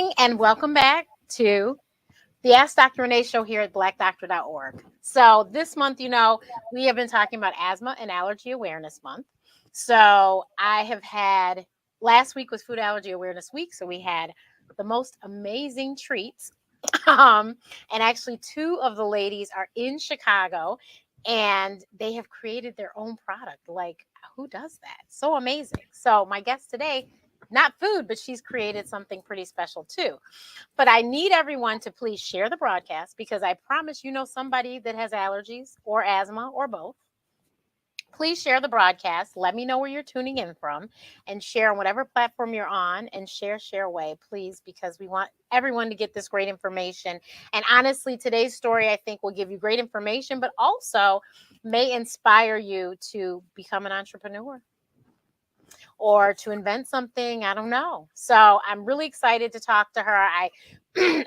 evening and welcome back to the Ask Dr. Renee show here at blackdoctor.org. So this month, we have been talking about asthma and allergy awareness month. So I have had, last week was food allergy awareness week. So we had the most amazing treats. And actually two of the ladies are in Chicago and they have created their own product. Like, who does that? So amazing. So my guest today, not food, but she's created something pretty special too. But I need everyone to please share the broadcast because I promise you know somebody that has allergies or asthma or both. Please share the broadcast. Let me know where you're tuning in from and share on whatever platform you're on and share away, please, because we want everyone to get this great information. And honestly, today's story, I think, will give you great information, but also may inspire you to become an entrepreneur or to invent something. I don't know. So I'm really excited to talk to her.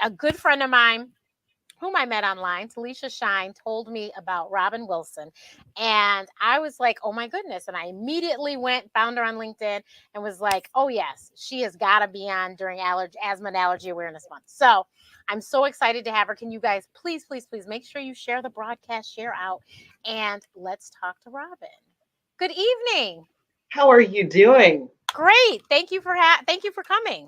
A good friend of mine whom I met online, Talisha Shine, told me about Robin Wilson. And I was like, oh my goodness. And I immediately found her on LinkedIn and was like, oh yes, she has got to be on during asthma and allergy awareness month. So I'm so excited to have her. Can you guys please make sure you share the broadcast, share out, and let's talk to Robin. Good evening. How are you doing? Great. Thank you for coming.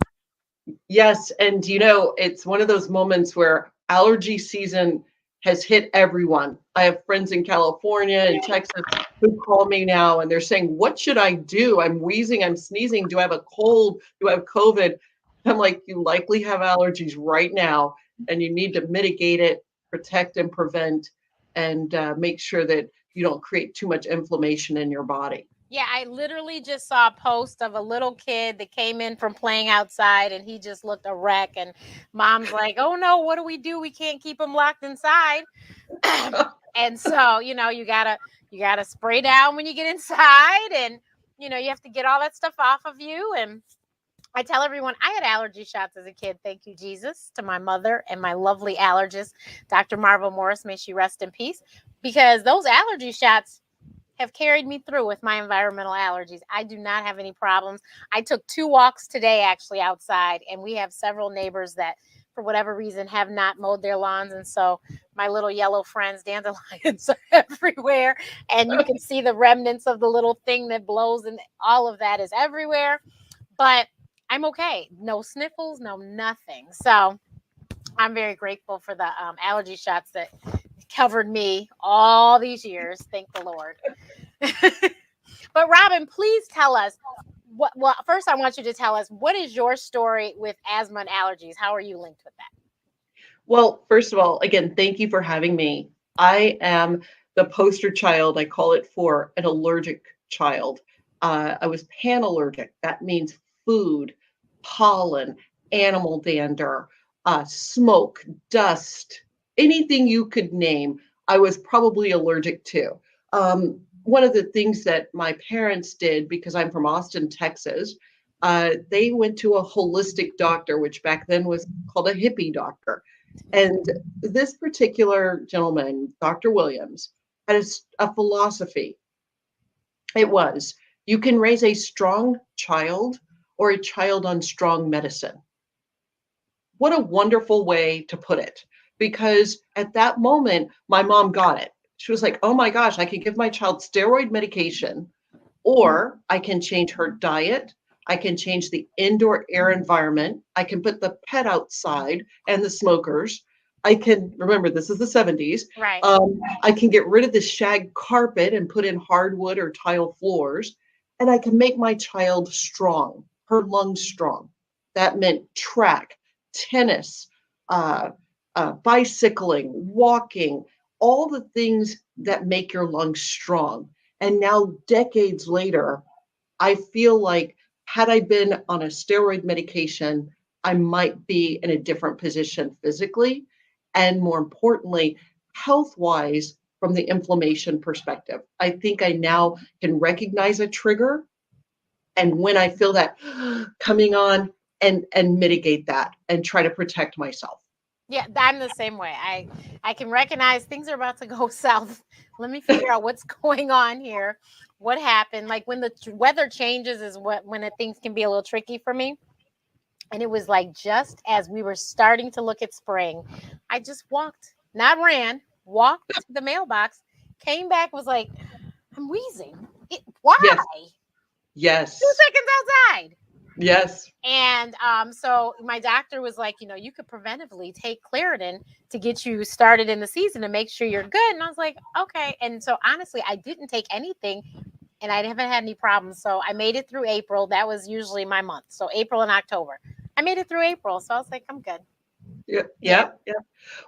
Yes, and it's one of those moments where allergy season has hit everyone. I have friends in California and Texas who call me now and they're saying, "What should I do? I'm wheezing, I'm sneezing. Do I have a cold? Do I have COVID?" I'm like, "You likely have allergies right now, and you need to mitigate it, protect and prevent, and make sure that you don't create too much inflammation in your body." Yeah, I literally just saw a post of a little kid that came in from playing outside and he just looked a wreck. And mom's like, oh no, what do? We can't keep him locked inside. And so, you gotta spray down when you get inside and you have to get all that stuff off of you. And I tell everyone I had allergy shots as a kid. Thank you, Jesus, to my mother and my lovely allergist, Dr. Marvel Morris. May she rest in peace. Because those allergy shots have carried me through with my environmental allergies. I do not have any problems. I took 2 walks today actually outside, and we have several neighbors that for whatever reason have not mowed their lawns, and so my little yellow friends, dandelions, are everywhere, and you can see the remnants of the little thing that blows, and all of that is everywhere. But I'm okay. No sniffles, no nothing. So I'm very grateful for the allergy shots that covered me all these years. Thank the Lord. But Robin, please tell us well, first I want you to tell us what is your story with asthma and allergies? How are you linked with that? Well, first of all, again, thank you for having me. I am the poster child, I call it, for an allergic child. I was panallergic. That means food, pollen, animal dander, smoke, dust, anything you could name, I was probably allergic to. One of the things that my parents did, because I'm from Austin, Texas, they went to a holistic doctor, which back then was called a hippie doctor. And this particular gentleman, Dr. Williams, had a philosophy. It was, you can raise a strong child or a child on strong medicine. What a wonderful way to put it. Because at that moment, my mom got it. She was like, oh my gosh, I can give my child steroid medication, or I can change her diet. I can change the indoor air environment. I can put the pet outside and the smokers. I can, remember, this is the 70s. Right. I can get rid of the shag carpet and put in hardwood or tile floors. And I can make my child strong, her lungs strong. That meant track, tennis, bicycling, walking, all the things that make your lungs strong. And now, decades later, I feel like had I been on a steroid medication, I might be in a different position physically. And more importantly, health wise, from the inflammation perspective. I think I now can recognize a trigger. And when I feel that coming on, and mitigate that and try to protect myself. Yeah, I'm the same way. I can recognize things are about to go south. Let me figure out what's going on here. What happened? Like when the weather changes is when things can be a little tricky for me. And it was like just as we were starting to look at spring, I just walked, not ran, walked to the mailbox, came back, was like, I'm wheezing. Why? Yes. 2 Yes. seconds outside. Yes. And so my doctor was like, you could preventively take Claritin to get you started in the season to make sure you're good. And I was like, okay. And so honestly, I didn't take anything and I haven't had any problems. So I made it through April. That was usually my month. So April and October. I made it through April. So I was like, I'm good. Yeah. Yeah. Yeah. Yeah.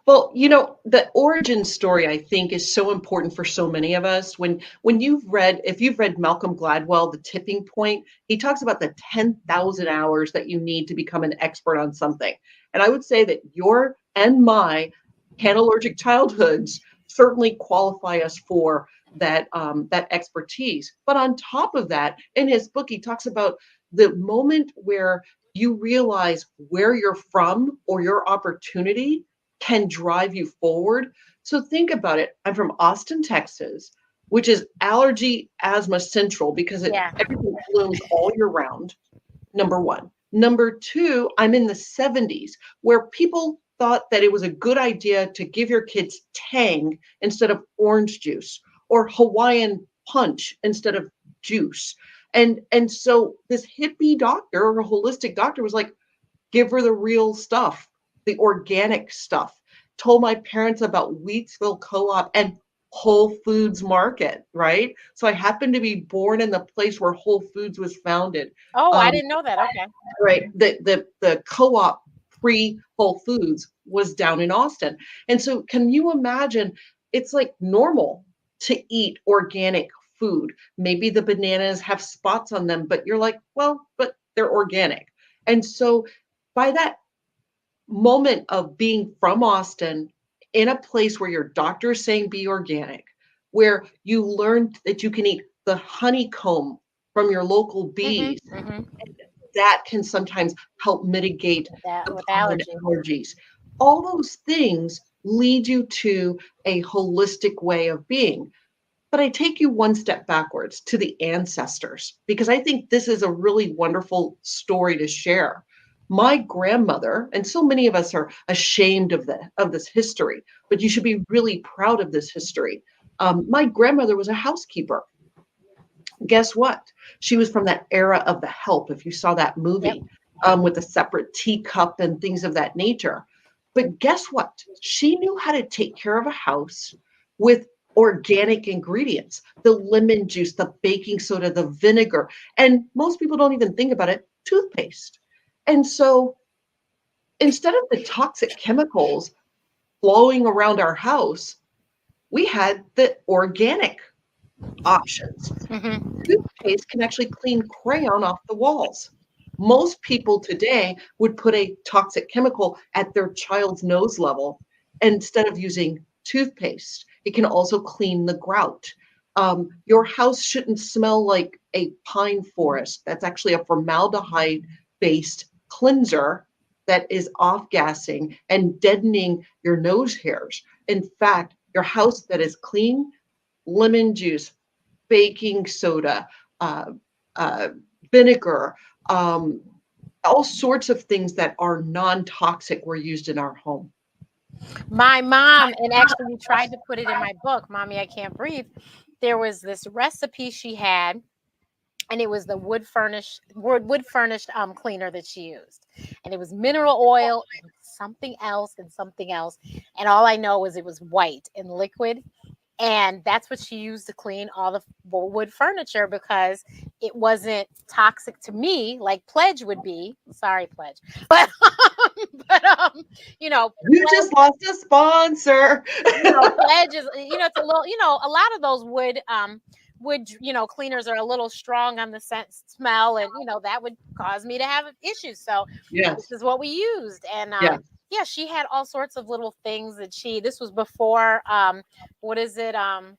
Well, the origin story I think is so important for so many of us. When if you've read Malcolm Gladwell, The Tipping Point, he talks about the 10,000 hours that you need to become an expert on something. And I would say that your and my pan-allergic childhoods certainly qualify us for that expertise. But on top of that, in his book, he talks about the moment where you realize where you're from or your opportunity can drive you forward. So think about it. I'm from Austin, Texas, which is allergy asthma central because Yeah. everything blooms all year round. Number one. Number two, I'm in the 70s where people thought that it was a good idea to give your kids Tang instead of orange juice or Hawaiian punch instead of juice. And so this hippie doctor or a holistic doctor was like, give her the real stuff, the organic stuff. Told my parents about Wheatsville Co-op and Whole Foods Market, right? So I happened to be born in the place where Whole Foods was founded. Oh, I Um, didn't know that. Okay. right. The co-op pre Whole Foods was down in Austin. And so can you imagine it's like normal to eat organic food. Maybe the bananas have spots on them, but you're like, well, but they're organic. And so by that moment of being from Austin in a place where your doctor is saying be organic, where you learned that you can eat the honeycomb from your local bees, Mm-hmm. Mm-hmm. that can sometimes help mitigate That the with pollen allergy. allergies. All those things lead you to a holistic way of being. But I take you one step backwards to the ancestors, because I think this is a really wonderful story to share. My grandmother, and so many of us are ashamed of this history, but you should be really proud of this history. My grandmother was a housekeeper. Guess what? She was from that era of The Help, if you saw that Yep. movie, with a separate teacup and things of that nature. But guess what? She knew how to take care of a house with organic ingredients, the lemon juice, the baking soda, the vinegar. And most people don't even think about it, toothpaste. And so instead of the toxic chemicals flowing around our house, we had the organic options. Mm-hmm. Toothpaste can actually clean crayon off the walls. Most people today would put a toxic chemical at their child's nose level instead of using toothpaste. It can also clean the grout. Your house shouldn't smell like a pine forest. That's actually a formaldehyde based cleanser that is off gassing and deadening your nose hairs. In fact, your house that is clean, lemon juice, baking soda, uh, uh, vinegar, um, all sorts of things that are non-toxic were used in our home. My mom, and actually we tried to put it in my book, Mommy, I Can't Breathe. There was this recipe she had, and it was the wood furnished cleaner that she used. And it was mineral oil and something else. And all I know is it was white and liquid. And that's what she used to clean all the wood furniture because it wasn't toxic to me like Pledge would be. Sorry, Pledge, but you know, You just lost a sponsor. Pledge is it's a little a lot of those wood cleaners are a little strong on the scent smell, and that would cause me to have issues. So this Yes, is what we used, and yes. yeah, she had all sorts of little things that this was before what is it what is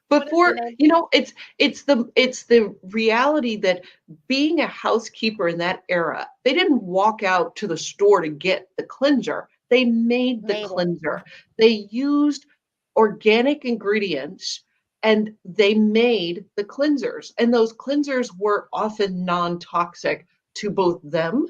the Before, name? it's the reality that being a housekeeper in that era, they didn't walk out to the store to get the cleanser. They made the Made it. cleanser. They used organic ingredients and they made the cleansers. And those cleansers were often non-toxic to both them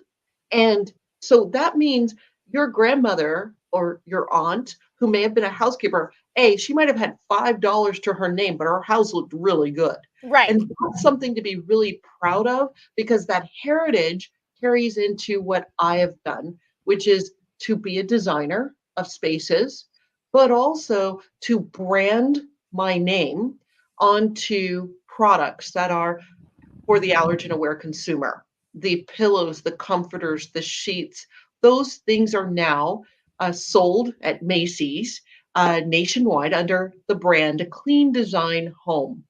And so that means your grandmother or your aunt, who may have been a housekeeper, she might have had $5 to her name, but her house looked really good. Right. And that's something to be really proud of, because that heritage carries into what I have done, which is to be a designer of spaces, but also to brand my name onto products that are for the allergen aware consumer. The pillows, the comforters, the sheets, those things are now sold at Macy's nationwide under the brand Clean Design Home.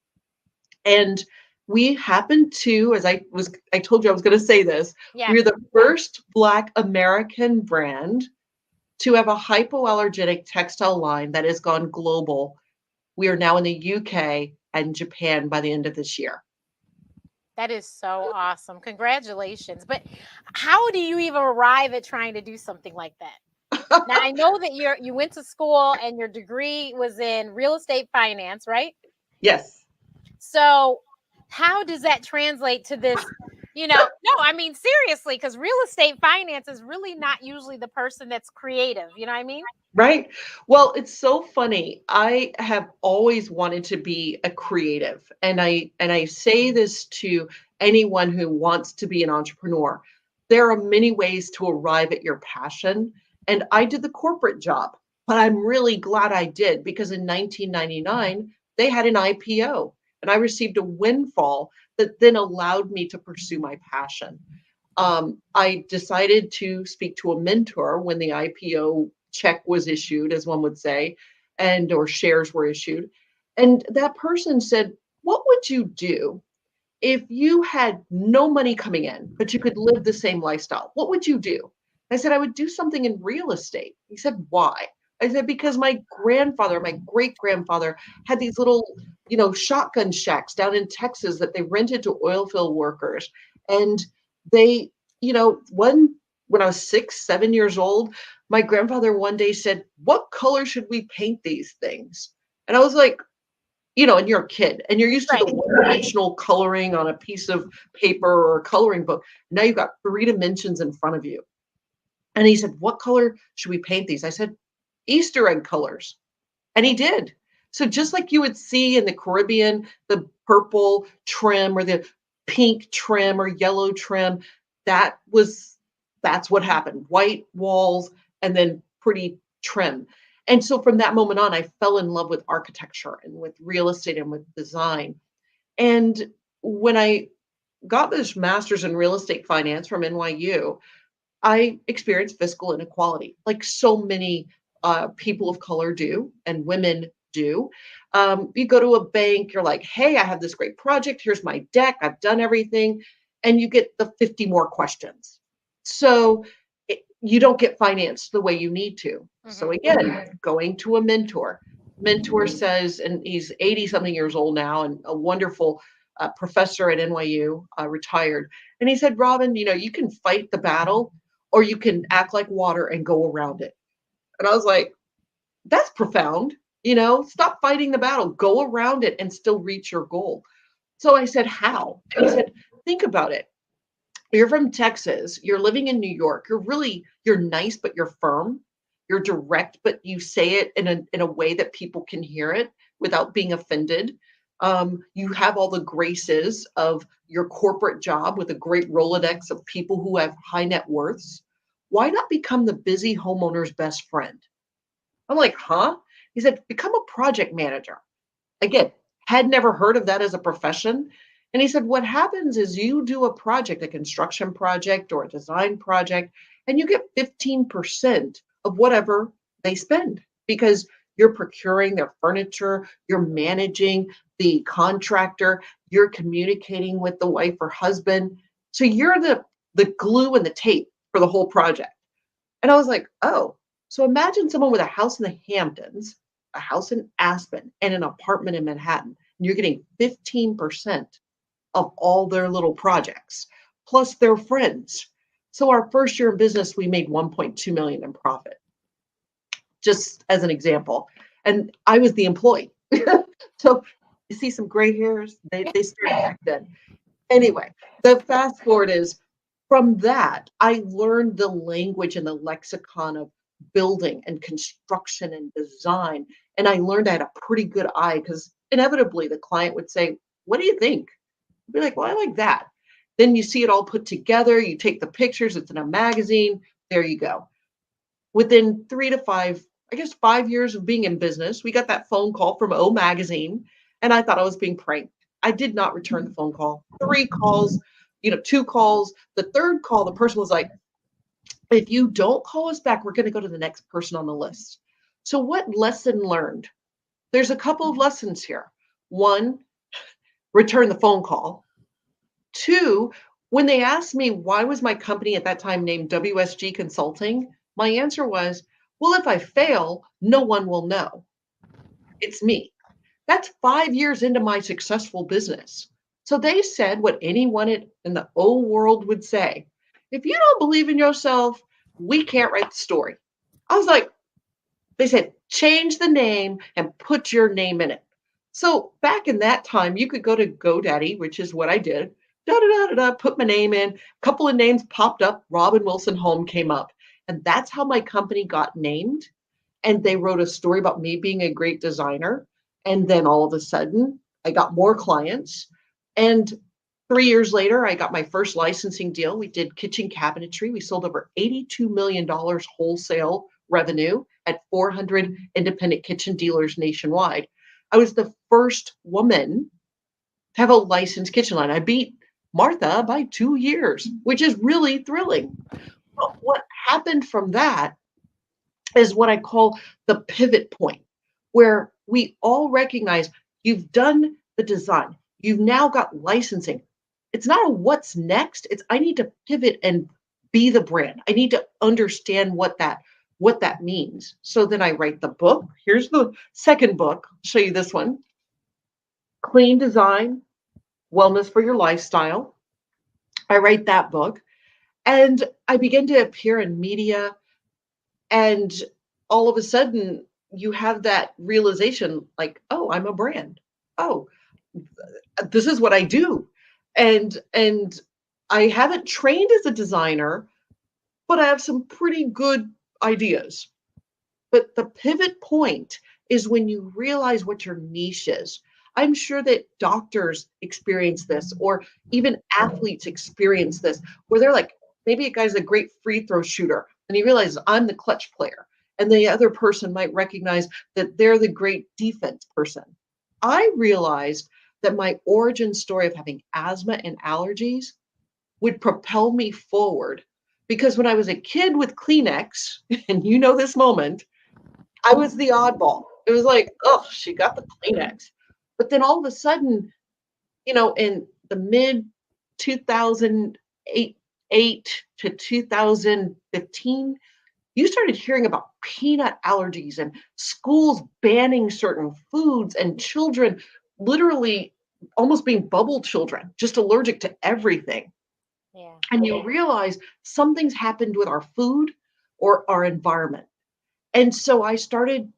And we happen to, I told you I was going to say this, Yeah. we're the first Black American brand to have a hypoallergenic textile line that has gone global. We are now in the UK and Japan by the end of this year. That is so awesome. Congratulations. But how do you even arrive at trying to do something like that? Now I know that you went to school and your degree was in real estate finance, right? Yes. So how does that translate to this? No, I mean seriously, because real estate finance is really not usually the person that's creative. You know what I mean? Right. Well, it's so funny. I have always wanted to be a creative, and I say this to anyone who wants to be an entrepreneur. There are many ways to arrive at your passion, and I did the corporate job, but I'm really glad I did, because in 1999 they had an IPO and I received a windfall that then allowed me to pursue my passion. I decided to speak to a mentor when the IPO check was issued, as one would say, and or shares were issued. And that person said, "What would you do if you had no money coming in, but you could live the same lifestyle? What would you do?" I said, "I would do something in real estate." He said, "Why?" I said, "Because my grandfather, my great grandfather, had these little, shotgun shacks down in Texas that they rented to oil field workers. And they, one, when I was 6, 7 years old, my grandfather one day said, 'What color should we paint these things?' And I was like, and you're a kid and you're used to the Right. one-dimensional coloring on a piece of paper or a coloring book. Now you've got 3 dimensions in front of you. And he said, 'What color should we paint these?' I said, 'Easter egg colors.' And he did. So just like you would see in the Caribbean, the purple trim or the pink trim or yellow trim, that was that's what happened. White walls and then pretty trim. And so from that moment on, I fell in love with architecture and with real estate and with design. And when I got this master's in real estate finance from NYU, I experienced fiscal inequality, like so many people of color do and women do. You go to a bank, you're like, "Hey, I have this great project. Here's my deck. I've done everything." And you get the 50 more questions. So you don't get financed the way you need to. So Hmm. again, going to a mentor. Mentor says, and he's 80 something years old now and a wonderful professor at NYU, retired. And he said, "Robin, you can fight the battle or you can act like water and go around it." And I was like, "That's profound. Stop fighting the battle, go around it and still reach your goal." So I said, "How?" And he said, "Think about it. You're from Texas, you're living in New York. You're nice, but you're firm. You're direct, but you say it in a way that people can hear it without being offended. You have all the graces of your corporate job with a great Rolodex of people who have high net worths. Why not become the busy homeowner's best friend?" I'm like, "Huh?" He said, "Become a project manager." Again, had never heard of that as a profession. And he said, "What happens is you do a project, a construction project or a design project, and you get 15% of whatever they spend, because you're procuring their furniture, you're managing the contractor, you're communicating with the wife or husband. So you're the glue and the tape for the whole project." And I was like, "Oh, so imagine someone with a house in the Hamptons, a house in Aspen, and an apartment in Manhattan. And you're getting 15% of all their little projects, plus their friends." So our first year in business, we made 1.2 million in profit, just as an example. And I was the employee. So you see some gray hairs, they started back then. Anyway, the fast forward is From that, I learned the language and the lexicon of building and construction and design. And I learned I had a pretty good eye because inevitably the client would say, "What do you think?" I'd be like, "Well, I like that." Then you see it all put together, you take the pictures, it's in a magazine, there you go. Within 3 to 5, I guess 5 years of being in business, we got that phone call from O Magazine, and I thought I was being pranked. I did not return the phone call. 3 calls, 2 calls. The third call, the person was like, "If you don't call us back, we're going to go to the next person on the list." So, what lesson learned? There's a couple of lessons here. One, return the phone call. Two, when they asked me why was my company at that time named WSG Consulting, my answer was, well, if I fail, no one will know. It's me. That's 5 years into my successful business. So they said what anyone in the old world would say. If you don't believe in yourself, we can't write the story. I was like, they said, change the name and put your name in it. So back in that time, you could go to GoDaddy, which is what I did. Da da da da da. Put my name in. A couple of names popped up. Robin Wilson Home came up, and that's how my company got named. And they wrote a story about me being a great designer. And then all of a sudden, I got more clients. And 3 years later, I got my first licensing deal. We did kitchen cabinetry. We sold over $82 million wholesale revenue at 400 independent kitchen dealers nationwide. I was the first woman to have a licensed kitchen line. I beat Martha by 2 years, which is really thrilling. But what happened from that is what I call the pivot point, where we all recognize you've done the design, you've now got licensing. It's not a what's next, it's I need to pivot and be the brand. I need to understand what that means. So then I write the book. Here's the second book. I'll show you this one. Clean Design, Wellness for Your Lifestyle. I write that book and I begin to appear in media, and all of a sudden you have that realization like, oh, I'm a brand. Oh, this is what I do. And I haven't trained as a designer, but I have some pretty good ideas. But the pivot point is when you realize what your niche is. I'm sure that doctors experience this, or even athletes experience this, where they're like, maybe a guy's a great free throw shooter, and he realizes I'm the clutch player. And the other person might recognize that they're the great defense person. I realized that my origin story of having asthma and allergies would propel me forward. Because when I was a kid with Kleenex, and you know this moment, I was the oddball. It was like, oh, she got the Kleenex. But then all of a sudden, in the mid 2008 to 2015, you started hearing about peanut allergies and schools banning certain foods and children literally almost being bubble children, just allergic to everything. Yeah. And you realize something's happened with our food or our environment. And so I started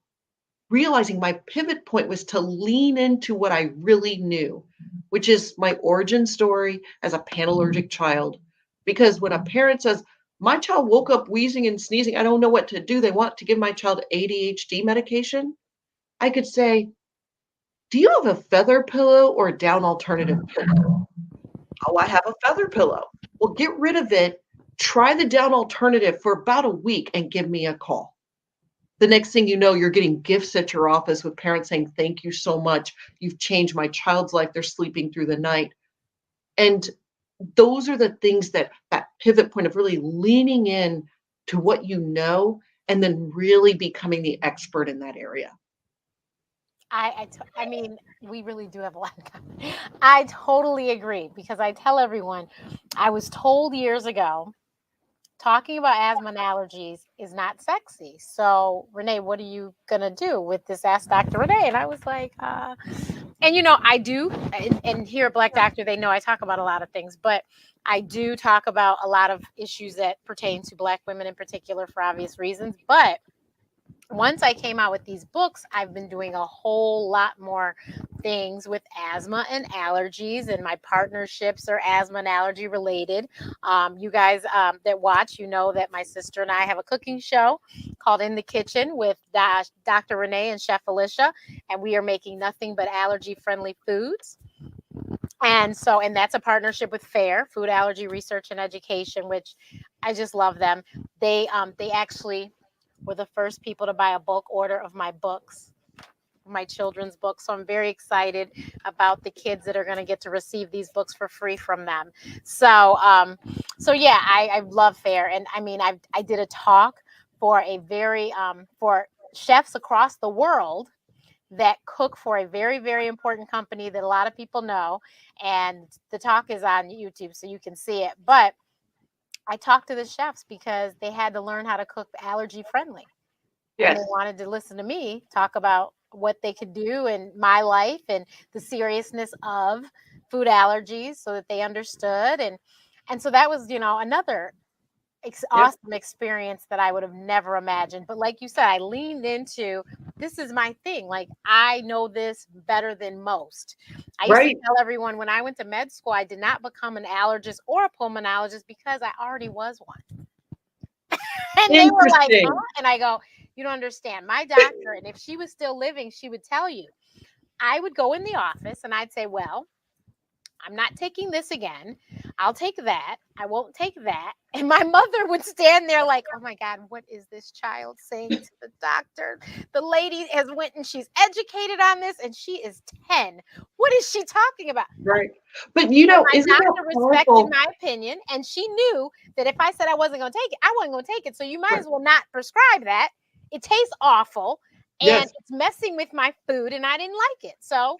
realizing my pivot point was to lean into what I really knew, which is my origin story as a pan-allergic child. Because when a parent says, my child woke up wheezing and sneezing, I don't know what to do, they want to give my child ADHD medication, I could say, do you have a feather pillow or a down alternative pillow? Oh, I have a feather pillow. Well, get rid of it. Try the down alternative for about a week and give me a call. The next thing you know, you're getting gifts at your office with parents saying, thank you so much. You've changed my child's life. They're sleeping through the night. And those are the things that pivot point of really leaning in to what you know and then really becoming the expert in that area. I mean, we really do have a lot in common. I totally agree because I tell everyone, I was told years ago, talking about asthma and allergies is not sexy. So, Renee, what are you going to do with this? Ask Dr. Renee. And I was like, and I do. And here at Black Doctor, they know I talk about a lot of things, but I do talk about a lot of issues that pertain to Black women in particular for obvious reasons. But once I came out with these books, I've been doing a whole lot more things with asthma and allergies, and my partnerships are asthma and allergy related. You guys that watch, you know that my sister and I have a cooking show called In the Kitchen with Dr. Renee and Chef Alicia, and we are making nothing but allergy friendly foods. And that's a partnership with FAIR, Food Allergy Research and Education, which I just love them. They actually were the first people to buy a bulk order of my books, my children's books. So I'm very excited about the kids that are going to get to receive these books for free from them. So yeah, I love FAIR, and I mean I did a talk for a very for chefs across the world that cook for a very, very important company that a lot of people know. And the talk is on YouTube, so you can see it. But I talked to the chefs because they had to learn how to cook allergy friendly. And they Yes. wanted to listen to me talk about what they could do in my life and the seriousness of food allergies so that they understood. And so that was, another Yep. awesome experience that I would have never imagined. But like you said, I leaned into this is my thing. Like I know this better than most. I used to Right. tell everyone when I went to med school, I did not become an allergist or a pulmonologist because I already was one. And they were like, huh? Interesting. And I go, you don't understand. My doctor, and if she was still living, she would tell you. I would go in the office and I'd say, well, I'm not taking this again. I'll take that. I won't take that. And my mother would stand there like, oh my God, what is this child saying to the doctor? The lady has went and she's educated on this and she is 10. What is she talking about? Right. But And my isn't that doctor respected powerful? my opinion and she knew that if I said I wasn't going to take it, I wasn't going to take it. So you might Right. as well not prescribe that. It tastes awful and Yes. it's messing with my food and I didn't like it. So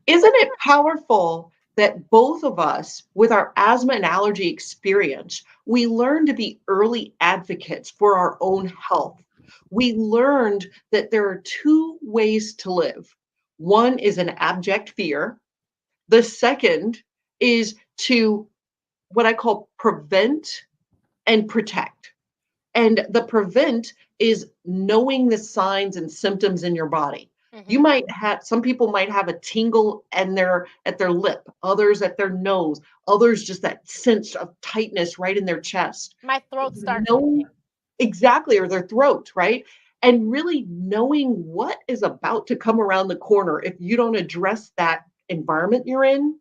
Isn't it powerful that both of us, with our asthma and allergy experience, we learned to be early advocates for our own health? We learned that there are two ways to live. One is an abject fear. The second is to what I call prevent and protect. And the prevent is knowing the signs and symptoms in your body. You mhm. might have some people might have a tingle and their at their lip, others at their nose, others just that sense of tightness right in their chest. My throat starts No, itching. exactly, or their throat, right? And really knowing what is about to come around the corner if you don't address that environment you're in,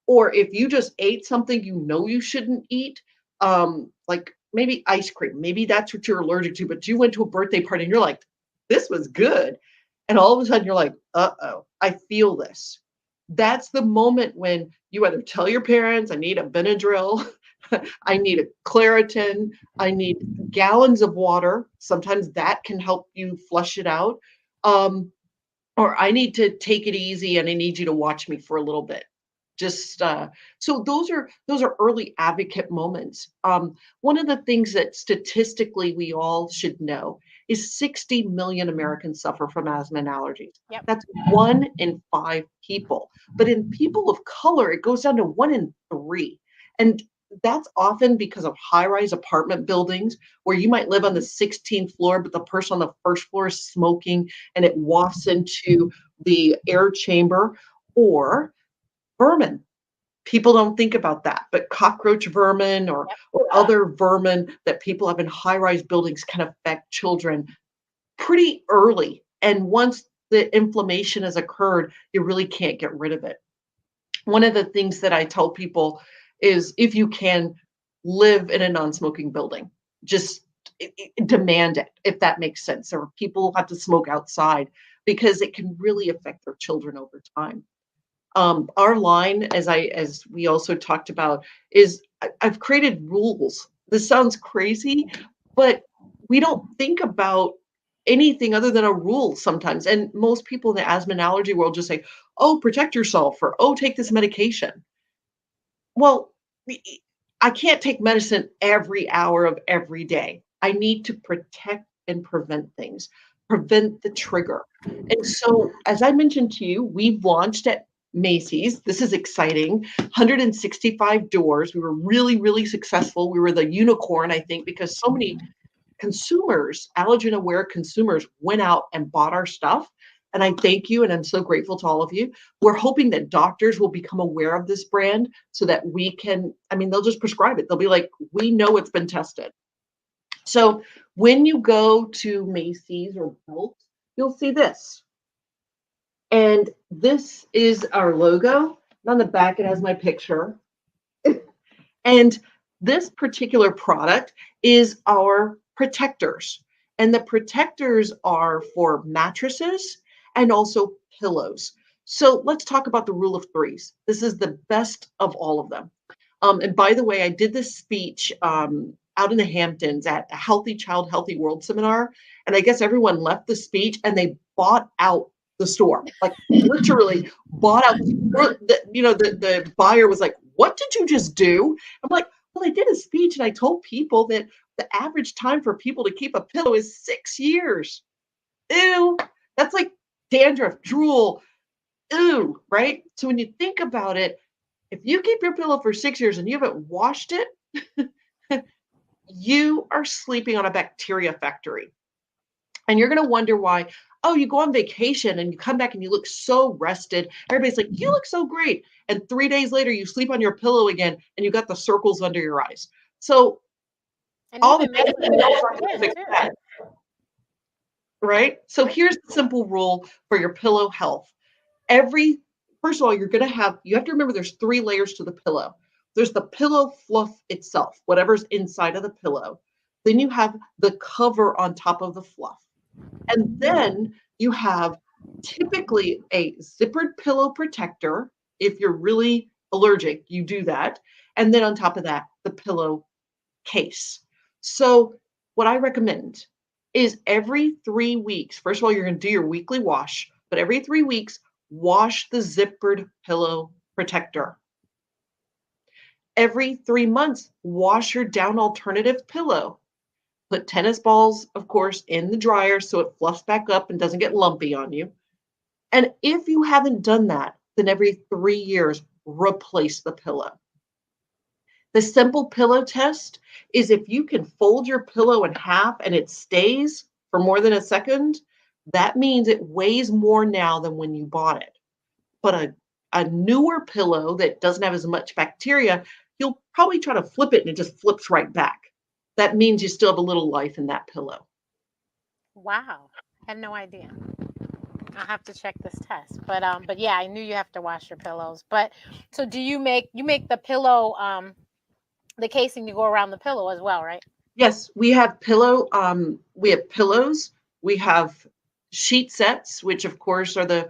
or if you just ate something you know you shouldn't eat, like maybe ice cream, maybe that's what you're allergic to, but you went to a birthday party and you're like, this was good. And all of a sudden you're like, uh-oh, I feel this. That's the moment when you either tell your parents, I need a Benadryl, I need a Claritin, I need gallons of water. Sometimes that can help you flush it out. Um, or I need to take it easy and I need you to watch me for a little bit. Just so those are early advocate moments. One of the things that statistically we all should know is 60 million Americans suffer from asthma and allergies. Yep. That's 1 in 5 people. But in people of color, it goes down to 1 in 3. And that's often because of high-rise apartment buildings where you might live on the 16th floor, but the person on the first floor is smoking and it wafts into the air chamber, or vermin. People don't think about that, but cockroach vermin Yep. or other vermin that people have in high-rise buildings can affect children pretty early. And once the inflammation has occurred, you really can't get rid of it. One of the things that I tell people is if you can live in a non-smoking building, just demand it, if that makes sense. Or people have to smoke outside because it can really affect their children over time. Our line, as we also talked about, is I've created rules. This sounds crazy, but we don't think about anything other than a rule sometimes. And most people in the asthma and allergy world just say, "Oh, protect yourself," or "Oh, take this medication." Well, I can't take medicine every hour of every day. I need to protect and prevent things, prevent the trigger. And so, as I mentioned to you, we've launched at Macy's. This is exciting. 165 doors. We were really, really successful. We were the unicorn, I think, because so many consumers, allergen aware consumers went out and bought our stuff. And I thank you. And I'm so grateful to all of you. We're hoping that doctors will become aware of this brand so that we can, I mean, they'll just prescribe it. They'll be like, we know it's been tested. So when you go to Macy's or Belk, you'll see this. And this is our logo. And on the back, it has my picture. And this particular product is our protectors. And the protectors are for mattresses and also pillows. So let's talk about the rule of threes. This is the best of all of them. And by the way, I did this speech out in the Hamptons at a Healthy Child, Healthy World seminar. And I guess everyone left the speech and they bought out the store, like literally bought out. The buyer was like, "What did you just do?" I'm like, "Well, I did a speech and I told people that the average time for people to keep a pillow is 6 years." Ew, that's like dandruff, drool, ew, right? So when you think about it, if you keep your pillow for 6 years and you haven't washed it, you are sleeping on a bacteria factory. And you're going to wonder why, oh, you go on vacation and you come back and you look so rested. Everybody's like, you look so great. And 3 days later, you sleep on your pillow again and you got the circles under your eyes. So And all the even medicine, fix that, right? So here's the simple rule for your pillow health. First of all, you have to remember there's 3 layers to the pillow. There's the pillow fluff itself, whatever's inside of the pillow. Then you have the cover on top of the fluff. And then you have typically a zippered pillow protector. If you're really allergic, you do that. And then on top of that, the pillow case. So what I recommend is every 3 weeks, first of all, you're going to do your weekly wash, but every 3 weeks, wash the zippered pillow protector. Every 3 months, wash your down alternative pillow. Put tennis balls, of course, in the dryer so it fluffs back up and doesn't get lumpy on you. And if you haven't done that, then every 3 years, replace the pillow. The simple pillow test is if you can fold your pillow in half and it stays for more than a second, that means it weighs more now than when you bought it. But a newer pillow that doesn't have as much bacteria, you'll probably try to flip it and it just flips right back. That means you still have a little life in that pillow. wow, had no idea. I'll have to check this test. But yeah, I knew you have to wash your pillows. But so do you make the pillow the casing to go around the pillow as well, right? Yes, we have pillows, we have sheet sets, which of course are the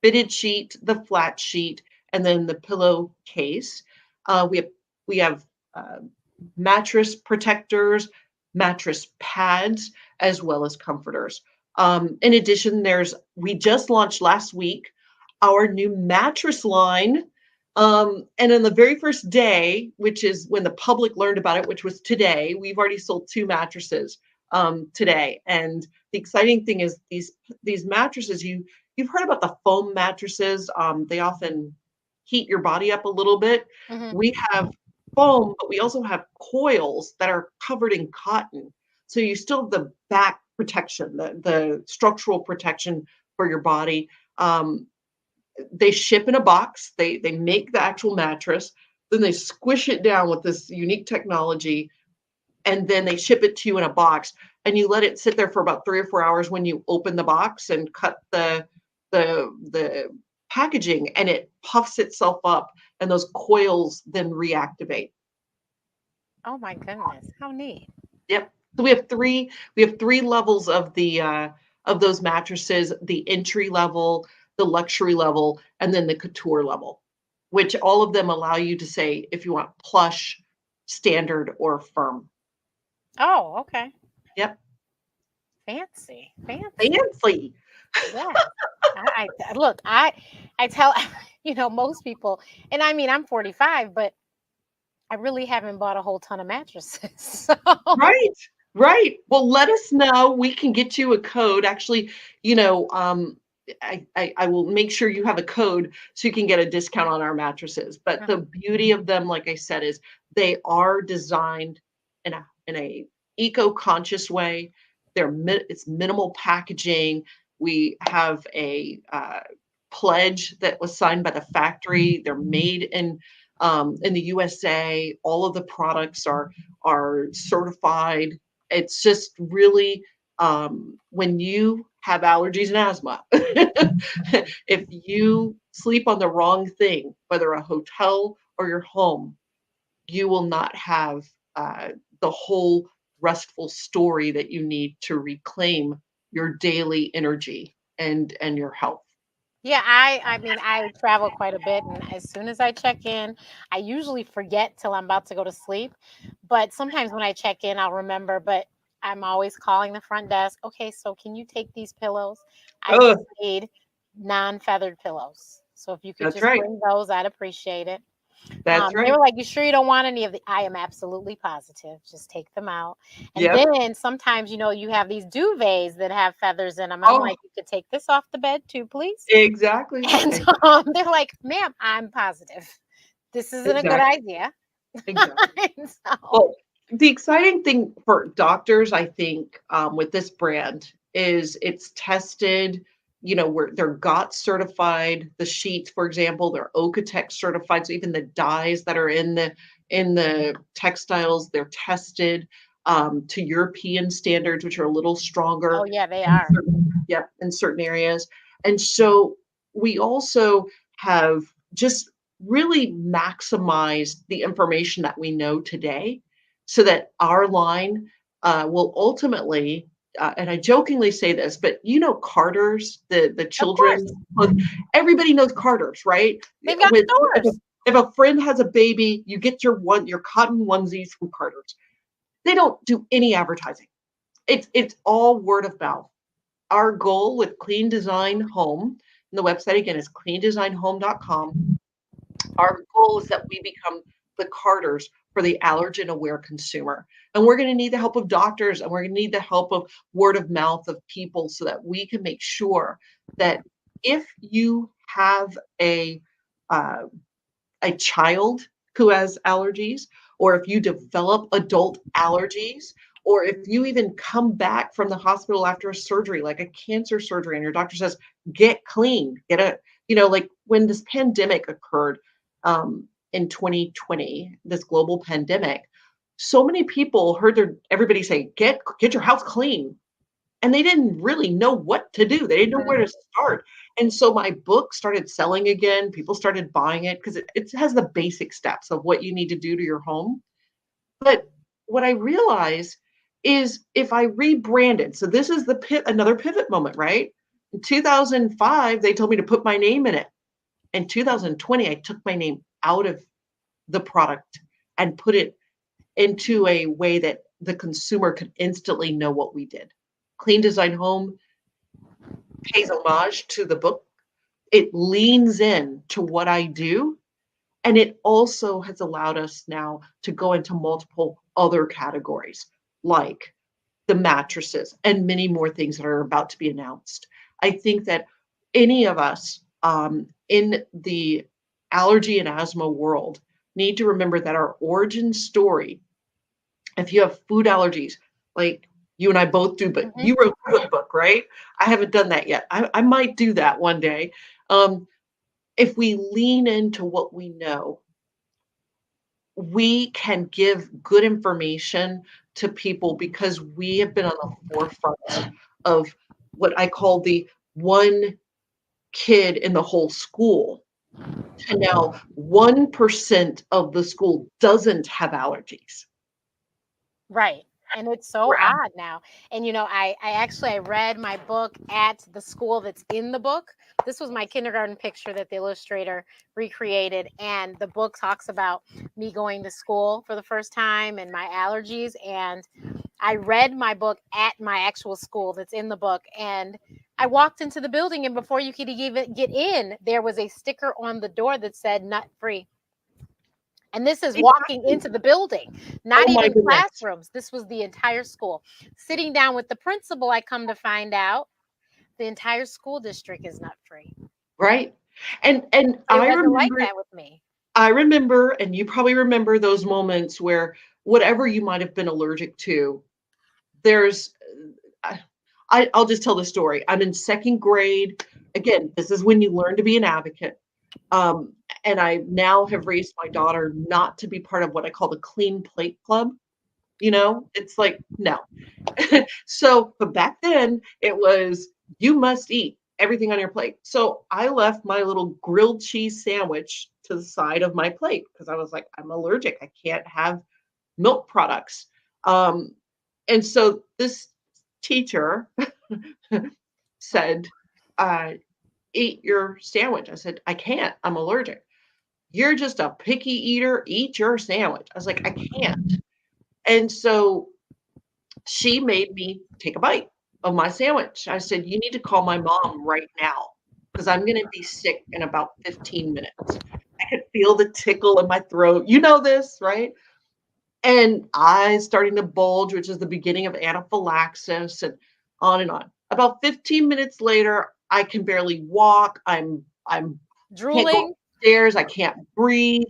fitted sheet, the flat sheet, and then the pillow case. We have mattress protectors, mattress pads, as well as comforters. In addition, we just launched last week our new mattress line. And on the very first day, which is when the public learned about it, which was today, we've already sold 2 mattresses today. And the exciting thing is these mattresses, you've heard about the foam mattresses. They often heat your body up a little bit. Mm-hmm. We have foam, but we also have coils that are covered in cotton. So you still have the back protection, the structural protection for your body. They ship in a box. They make the actual mattress, then they squish it down with this unique technology, and then they ship it to you in a box. And you let it sit there for about 3 or 4 hours when you open the box and cut the packaging, and it puffs itself up, and those coils then reactivate. Oh my goodness, how neat! Yep. So we have three levels of those mattresses: the entry level, the luxury level, and then the couture level, which all of them allow you to say if you want plush, standard, or firm. Oh, okay, Yep. fancy, fancy. Fancy. Yeah. Look, I tell most people, and I mean I'm 45, but I really haven't bought a whole ton of mattresses. So Right. Right. Well, let us know. We can get you a code. Actually, I will make sure you have a code so you can get a discount on our mattresses. But the beauty of them, like I said, is they are designed in a eco-conscious way. It's minimal packaging. We have a pledge that was signed by the factory. They're made in the USA. All of the products are certified. It's just really when you have allergies and asthma, if you sleep on the wrong thing, whether a hotel or your home, you will not have the whole restful story that you need to reclaim your daily energy and your health. Yeah, I mean, I travel quite a bit, and as soon as I check in, I usually forget till I'm about to go to sleep. But sometimes when I check in, I'll remember, but I'm always calling the front desk. Okay, so can you take these pillows? I Oh, just need non-feathered pillows. So if you could that's just right. bring those, I'd appreciate it. That's They were right. like, "You sure you don't want any of the?" I am absolutely positive. Just take them out. And Yep. then sometimes, you have these duvets that have feathers in them. I'm Oh, like, "You could take this off the bed too, please." exactly. And they're like, "Ma'am, I'm positive. This isn't a good Exactly. idea." Exactly. And so, Well, the exciting thing for doctors, I think, with this brand is it's tested, where they're GOTS certified. The sheets, for example, they're Okotex certified. So even the dyes that are in the textiles, they're tested to European standards, which are a little oh stronger yeah, they in are. in certain areas. And so we also have just really maximized the information that we know today so that our line will ultimately and I jokingly say this, but Carter's, the Of course, children, everybody knows Carter's, right? they've got With if a, stores. if a friend has a baby, you get your cotton onesies from Carter's. They don't do any advertising. It's all word of mouth. Our goal with Clean Design Home, and the website again is cleandesignhome.com. Our goal is that we become the Carters for the allergen aware consumer. And we're going to need the help of doctors and we're going to need the help of word of mouth of people so that we can make sure that if you have uh, a child who has allergies, or if you develop adult allergies, or if you even come back from the hospital after a surgery, like a cancer surgery, and your doctor says, get clean, like when this pandemic occurred in 2020, this global pandemic, so many people heard everybody say, get your house clean, and they didn't really know what to do. They didn't know where Mhm. to start. And so my book started selling again. People started buying it because it has the basic steps of what you need to do to your home. But what I realized is if I rebranded, so this is another pivot moment, right? In 2005, they told me to put my name in it. In 2020, I took my name out of the product and put it into a way that the consumer could instantly know what we did. Clean Design Home pays homage to the book. It leans in to what I do. And it also has allowed us now to go into multiple other categories, like the mattresses and many more things that are about to be announced. I think that any of us in the allergy and asthma world need to remember that our origin story, if you have food allergies, like you and I both do, but Mhm. you wrote a cookbook, right? I haven't done that yet. I might do that one day. Um, if we lean into what we know, we can give good information to people because we have been on the forefront of what I call the one kid in the whole school. And now 1% of the school doesn't have allergies. Right. And it's so odd now. And I read my book at the school that's in the book. This was my kindergarten picture that the illustrator recreated. And the book talks about me going to school for the first time and my allergies. And I read my book at my actual school that's in the book. And I walked into the building, and before you could even get in, there was a sticker on the door that said nut free. And this is walking Exactly. into the building, not Oh my even goodness. classrooms. This was the entire school. Sitting down with the principal, I come to find out the entire school district is nut free. Right. And It wasn't like that with me. I remember, and you probably remember those moments where whatever you might have been allergic to, there's, I'll just tell the story. I'm in second grade. Again, this is when you learn to be an advocate. And I now have raised my daughter not to be part of what I call the clean plate club. It's like, no. So, but back then it was, you must eat everything on your plate. So I left my little grilled cheese sandwich to the side of my plate because I was like, I'm allergic. I can't have milk products. And so this teacher said, eat your sandwich. I said, I can't. I'm allergic. You're just a picky eater. Eat your sandwich. I was like, I can't. And so she made me take a bite of my sandwich. I said, you need to call my mom right now because I'm going to be sick in about 15 minutes. I could feel the tickle in my throat. You know this, right? And eyes starting to bulge, which is the beginning of anaphylaxis, and on and on. About 15 minutes later, I can barely walk. I'm can't go Drooling. upstairs. I can't breathe.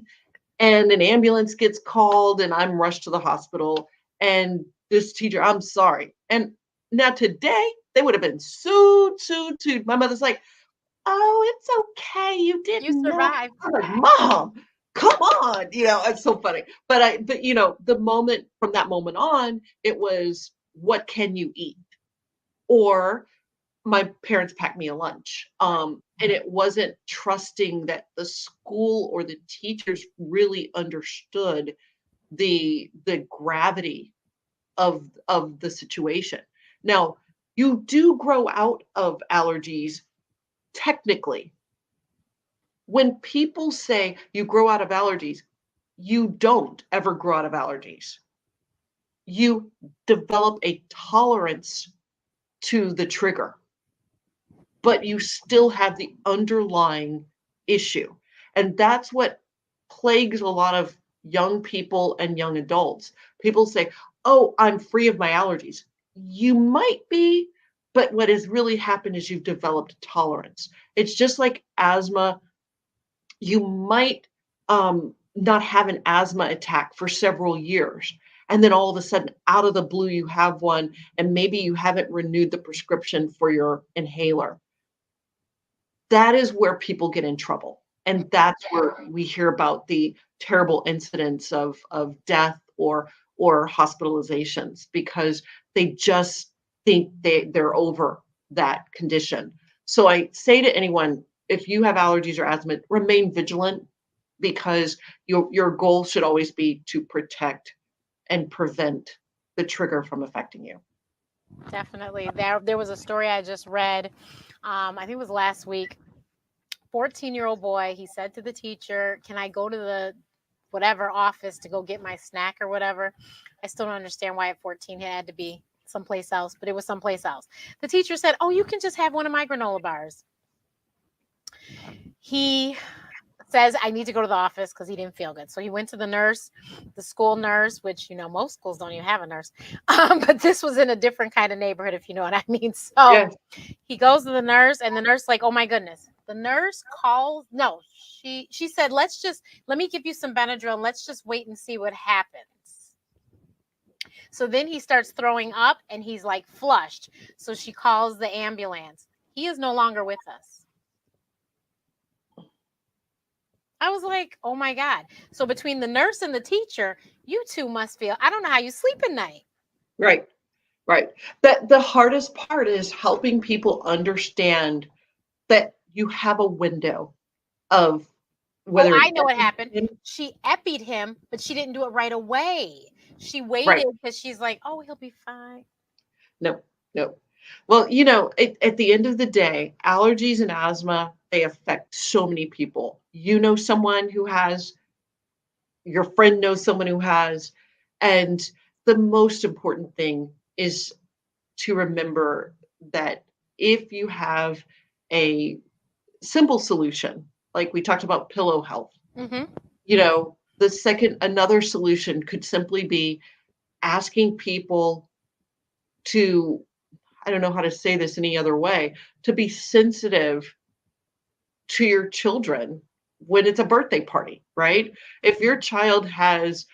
And an ambulance gets called, and I'm rushed to the hospital. And this teacher, I'm sorry. And now today, they would have been sued. My mother's like, oh, it's okay. You You didn't know. survived. I'm like, Mom, come on. It's so funny. But from that moment on, it was, what can you eat? Or my parents packed me a lunch. And it wasn't trusting that the school or the teachers really understood the gravity of the situation. Now, you do grow out of allergies technically. When people say you grow out of allergies, you don't ever grow out of allergies. You develop a tolerance to the trigger, but you still have the underlying issue. And that's what plagues a lot of young people and young adults. People say, oh, I'm free of my allergies. You might be, but what has really happened is you've developed tolerance. It's just like asthma. You might not have an asthma attack for several years. And then all of a sudden, out of the blue, you have one, and maybe you haven't renewed the prescription for your inhaler. That is where people get in trouble. And that's where we hear about the terrible incidents of death or hospitalizations, because they just think they're over that condition. So I say to anyone, if you have allergies or asthma, remain vigilant, because your goal should always be to protect and prevent the trigger from affecting you. Definitely. There was a story I just read. I think it was last week. 14-year-old boy, he said to the teacher, can I go to the whatever office to go get my snack or whatever? I still don't understand why at 14 he had to be someplace else, but it was someplace else. The teacher said, oh, you can just have one of my granola bars. He says, I need to go to the office because he didn't feel good. So he went to the nurse, the school nurse, which, most schools don't even have a nurse. But this was in a different kind of neighborhood, if you know what I mean. So Yes. he goes to the nurse, and the nurse like, oh my goodness. The nurse calls. No, she said, let me give you some Benadryl. And let's just wait and see what happens. So then he starts throwing up, and he's like flushed. So she calls the ambulance. He is no longer with us. I was like, oh my God. So between the nurse and the teacher, you two must feel, I don't know how you sleep at night. Right. That the hardest part is helping people understand that you have a window of whether I it's know what happened. She epied him, but she didn't do it right away. She waited because she's like, oh, he'll be fine. No. Well, at the end of the day, allergies and asthma, they affect so many people. You know someone who has, your friend knows someone who has, and the most important thing is to remember that if you have a simple solution, like we talked about pillow health, another solution could simply be asking people to, I don't know how to say this any other way, to be sensitive to your children when it's a birthday party, right? If your child has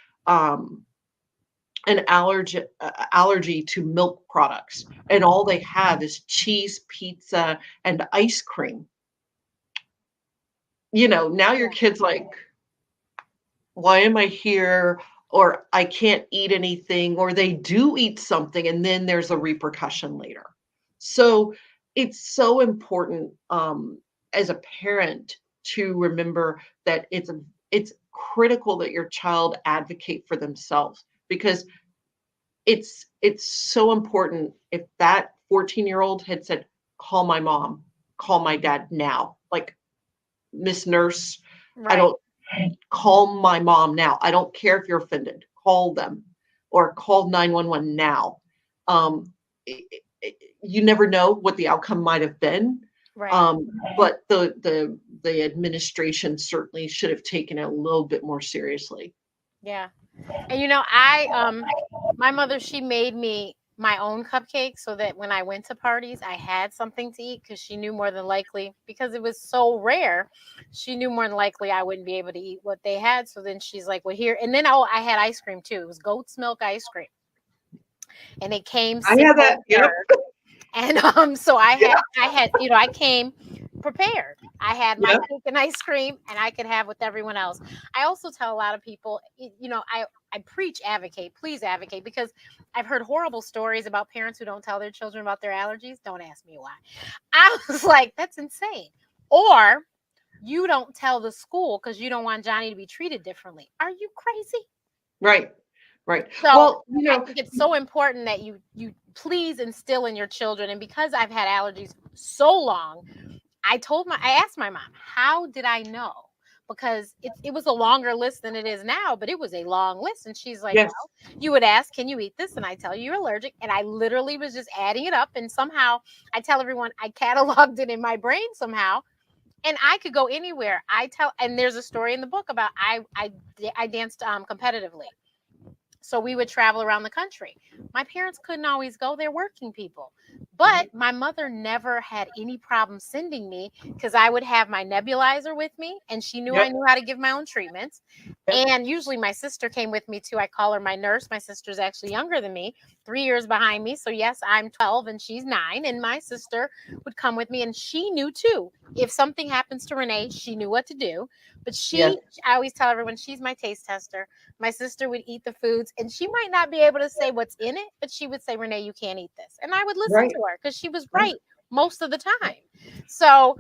an allergy to milk products, and all they have is cheese, pizza, and ice cream. Now your Yeah. kid's like, why am I here? Or I can't eat anything, or they do eat something, and then there's a repercussion later. So it's so important, as a parent, to remember that it's critical that your child advocate for themselves, because it's so important. If that 14-year-old had said, call my mom, call my dad now, like, Miss Nurse, I Right. don't call my mom now. I don't care if you're offended. Call them, or call 911 now. I you never know what the outcome might have been. Right. But the administration certainly should have taken it a little bit more seriously. Yeah. And I my mother, she made me my own cupcakes so that when I went to parties, I had something to eat, because she knew more than likely, because it was so rare, she knew more than likely I wouldn't be able to eat what they had. So then she's like, "Well, here." And then I had ice cream too. It was goat's milk ice cream, and it came I had that. single Yep. serve. And so Yeah. I came prepared. I had my Yep. cake and ice cream, and I could have with everyone else. I also tell a lot of people, I preach advocate, please advocate, because I've heard horrible stories about parents who don't tell their children about their allergies. Don't ask me why. I was like, that's insane. Or you don't tell the school because you don't want Johnny to be treated differently. Are you crazy? Right. Right. So Well, I think it's so important that you please instill in your children. And because I've had allergies so long, I asked my mom, how did I know? Because it was a longer list than it is now, but it was a long list. And she's like, yes. well, you would ask, can you eat this? And I tell you you're allergic. And I literally was just adding it up. And somehow I tell everyone I cataloged it in my brain somehow. And I could go anywhere. And there's a story in the book about I danced competitively. So we would travel around the country. My parents couldn't always go, they're working people. But Right. my mother never had any problem sending me, because I would have my nebulizer with me, and she knew I Yep. knew how to give my own treatments. Yep. And usually my sister came with me too. I call her my nurse. My sister's actually younger than me, 3 years behind me. So, yes, I'm 12 and she's 9. And my sister would come with me, and she knew too. If something happens to Renee, she knew what to do. But Yes. I always tell everyone, she's my taste tester. My sister would eat the foods, and she might not be able to say what's in it, but she would say, Renee, you can't eat this. And I would listen Right. to her because she was Right. right most of the time. So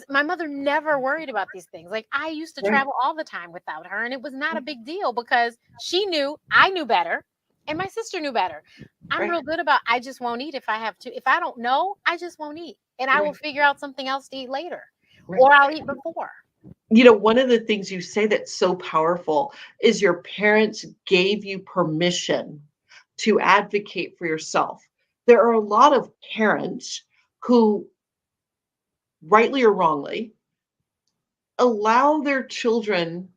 my mother never worried about these things. Like, I used to Right. travel all the time without her, and it was not a big deal because she knew I knew better, and my sister knew better. I'm Right. real good about, I just won't eat if I have to. If I don't know, I just won't eat, and I will Right. figure out something else to eat later, Right. or I'll eat before. One of the things you say that's so powerful is your parents gave you permission to advocate for yourself. There are a lot of parents who, rightly or wrongly, allow their children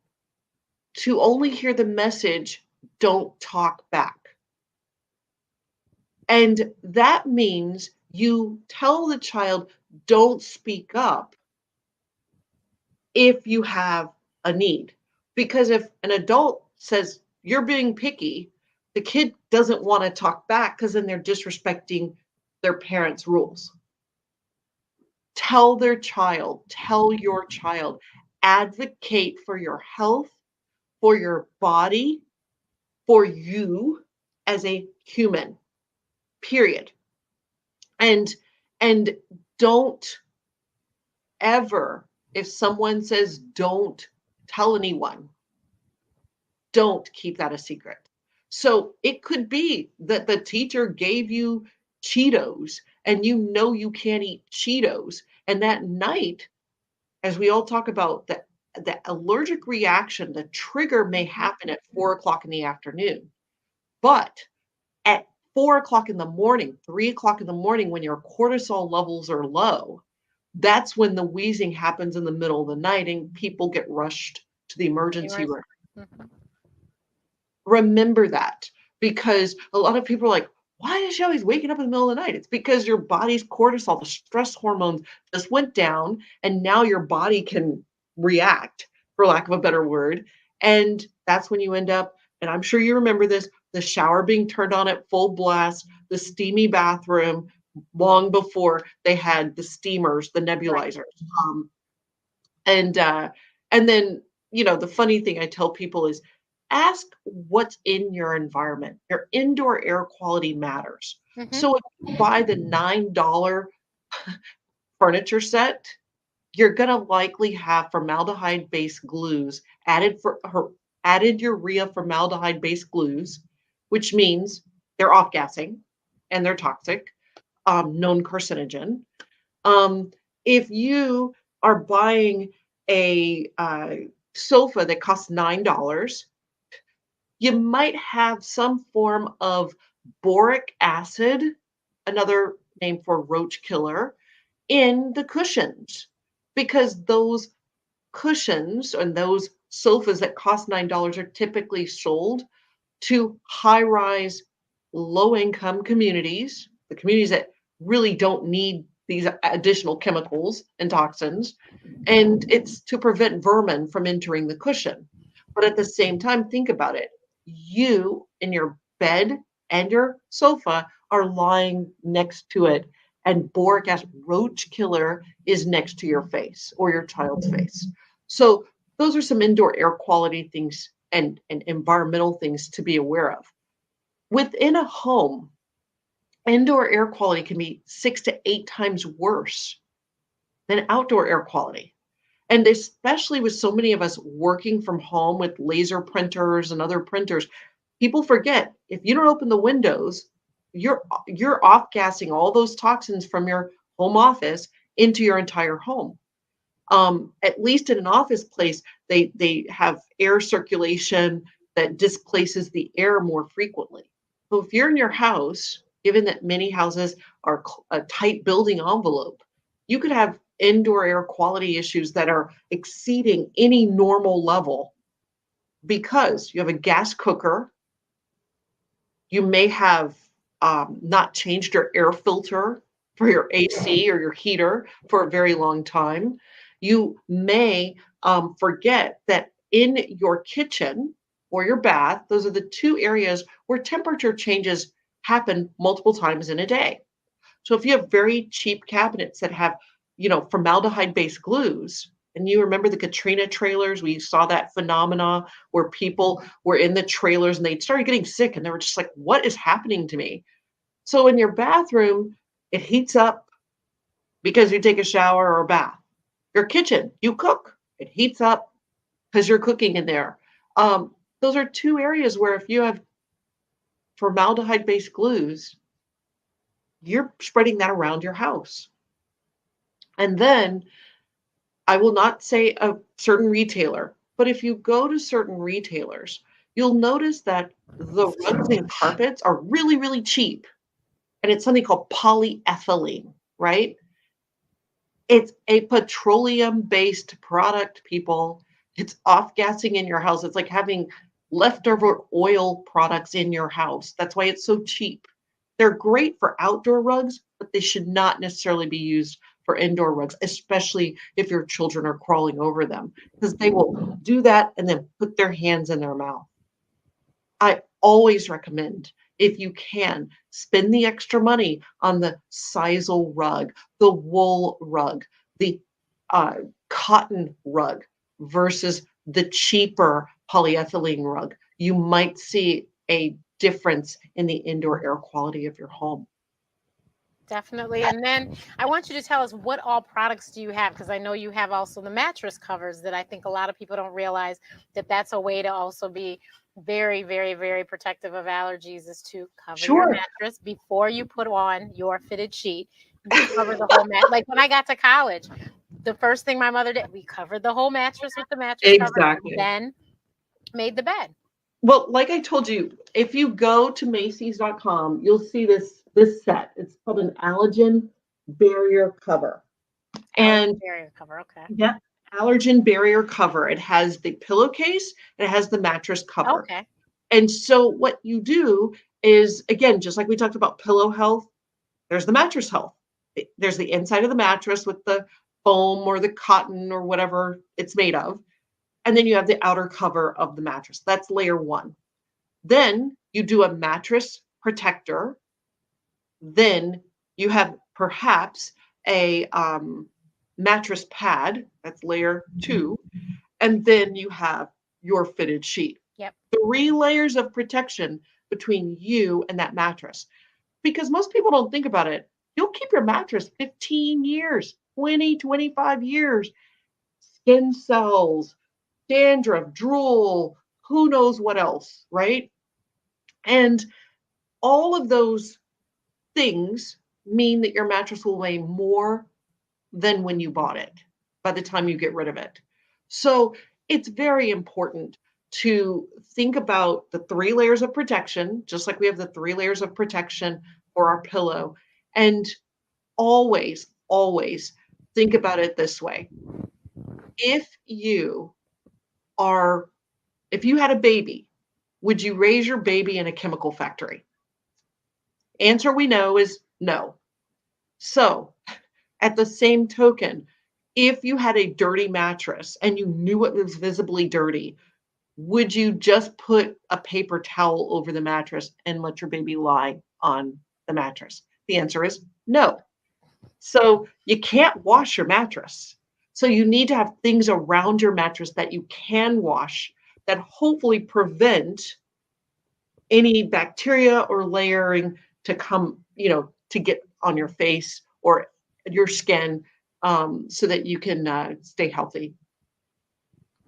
to only hear the message, don't talk back. And that means you tell the child, don't speak up if you have a need. Because if an adult says you're being picky, the kid doesn't want to talk back, because then they're disrespecting their parents' rules. Tell your child, advocate for your health, for your body, for you as a human, period. And and don't ever, if someone says don't tell anyone, don't keep that a secret. So it could be that the teacher gave you Cheetos, and you can't eat Cheetos. And that night, as we all talk about, the allergic reaction, the trigger may happen at 4 o'clock in the afternoon. But at 4 o'clock in the morning, 3 o'clock in the morning, when your cortisol levels are low, that's when the wheezing happens in the middle of the night and people get rushed to the emergency room. Mhm. Remember that, because a lot of people are like, why is she always waking up in the middle of the night? It's because your body's cortisol, the stress hormones, just went down, and now your body can react, for lack of a better word. And that's when you end up, and I'm sure you remember this, the shower being turned on at full blast, the steamy bathroom, long before they had the steamers, the Right. nebulizers. Um, and uh, and then, the funny thing I tell people is ask what's in your environment. Your indoor air quality matters. Hmm. So if you buy the $9 furniture set, you're going to likely have formaldehyde-based glues added urea formaldehyde-based glues, which means they're off-gassing and they're toxic, known carcinogen. Um, if you are buying a sofa that costs $9, you might have some form of boric acid, another name for roach killer, in the cushions, because those cushions and those sofas that cost $9 are typically sold to high rise, low income communities, the communities that really don't need these additional chemicals and toxins. And it's to prevent vermin from entering the cushion. But at the same time, think about it. You in your bed and your sofa are lying next to it, and boric acid roach killer is next to your face or your child's face. So those are some indoor air quality things and environmental things to be aware of. Within a home, indoor air quality can be 6 to 8 times worse than outdoor air quality. And especially with so many of us working from home with laser printers and other printers, people forget if you don't open the windows, you're off gassing all those toxins from your home office into your entire home. At least in an office place, they have air circulation that displaces the air more frequently. So if you're in your house, given that many houses are a tight building envelope, you could have indoor air quality issues that are exceeding any normal level because you have a gas cooker. You may have not changed your air filter for your AC or your heater for a very long time. You may forget that in your kitchen or your bath, those are the two areas where temperature changes happen multiple times in a day. So if you have very cheap cabinets that have, formaldehyde-based glues, and you remember the Katrina trailers, we saw that phenomena where people were in the trailers and they started getting sick and they were just like, what is happening to me? So in your bathroom, it heats up because you take a shower or a bath. Your kitchen, you cook, it heats up because you're cooking in there. Those are two areas where if you have formaldehyde-based glues, you're spreading that around your house. And then I will not say a certain retailer, but if you go to certain retailers, you'll notice that the rugs and carpets are really, really cheap. And it's something called polyethylene, right? It's a petroleum-based product, people. It's off-gassing in your house. It's like having leftover oil products in your house. That's why it's so cheap. They're great for outdoor rugs, but they should not necessarily be used for indoor rugs, especially if your children are crawling over them, because they will do that and then put their hands in their mouth. I always recommend, if you can, spend the extra money on the sisal rug, the wool rug, the uh, cotton rug versus the cheaper polyethylene rug. You might see a difference in the indoor air quality of your home. Definitely. And then I want you to tell us, what all products do you have? Because I know you have also the mattress covers that I think a lot of people don't realize that that's a way to also be very, very, very protective of allergies, is to cover your Sure. mattress before you put on your fitted sheet. You cover the whole mat. Like when I got to college, the first thing my mother did, we covered the whole mattress with the mattress covers and Exactly. then made the bed. Well, like I told you, if you go to Macy's.com, you'll see this set. It's called an allergen barrier cover. Allergen And barrier cover. Okay. yeah, allergen barrier cover. It has the pillowcase and it has the mattress cover. Okay. And so what you do is, again, just like we talked about pillow health, there's the mattress health. There's the inside of the mattress with the foam or the cotton or whatever it's made of. And then you have the outer cover of the mattress. That's layer one. Then You do a mattress protector, then you have perhaps a mattress pad, that's layer 2, and then you have your fitted sheet. Yep. 3 layers of protection between you and that mattress. Because most people don't think about it. You'll keep your mattress 15 years, 20, 25 years. Skin cells, dandruff, drool, who knows what else, right? And all of those things mean that your mattress will weigh more than when you bought it by the time you get rid of it. So it's very important to think about the 3 layers of protection, just like we have the 3 layers of protection for our pillow. And always, always think about it this way. If you are, if you had a baby, would you raise your baby in a chemical factory? Answer we know is no. So, at the same token, if you had a dirty mattress and you knew it was visibly dirty, would you just put a paper towel over the mattress and let your baby lie on the mattress? The answer is no. So you can't wash your mattress. So you need to have things around your mattress that you can wash that hopefully prevent any bacteria or layering to come, to get on your face or your skin, so that you can stay healthy.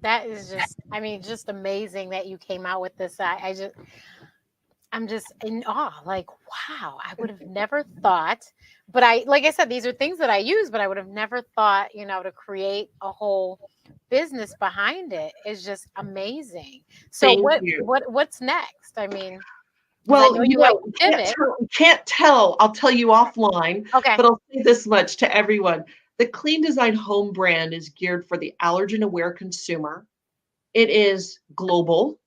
That is just, I mean, just amazing that you came out with this. I'm just in awe. Like, wow, I would have never thought. But like I said, these are things that I use, but I would have never thought, to create a whole business behind it is just amazing. So Thank you. what's next? I mean, because I Well, know you like we to pivot. can't tell. I'll tell you offline, Okay. but I'll say this much to everyone. The Clean Design Home brand is geared for the allergen-aware consumer. It is global.